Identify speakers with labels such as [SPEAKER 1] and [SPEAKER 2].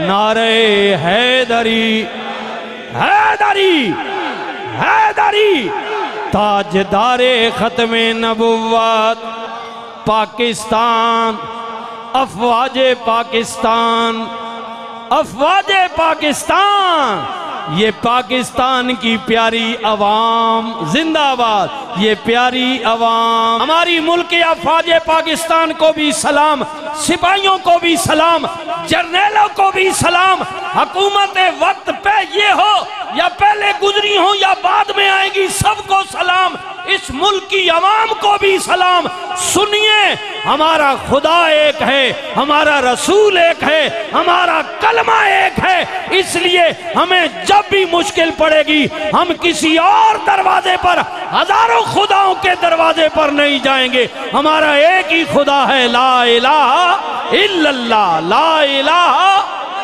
[SPEAKER 1] نعرہ حیدری حیدری حیدری تاجدار ختم نبوت پاکستان افواج پاکستان افواج پاکستان یہ پاکستان کی پیاری عوام زندہ باد یہ پیاری عوام ہماری ملک افواج پاکستان کو بھی سلام سپاہیوں کو بھی سلام جرنیلوں کو بھی سلام حکومت وقت پہ یہ ہو یا پہلے گزری ہوں یا بعد میں آئیں گی سب کو سلام اس ملک کی عوام کو بھی سلام سنیے ہمارا خدا ایک ہے ہمارا رسول ایک ہے ہمارا کلمہ ایک ہے اس لیے ہمیں جب بھی مشکل پڑے گی ہم کسی اور دروازے پر ہزاروں خداؤں کے دروازے پر نہیں جائیں گے ہمارا ایک ہی خدا ہے لا الہ الا اللہ لا الہ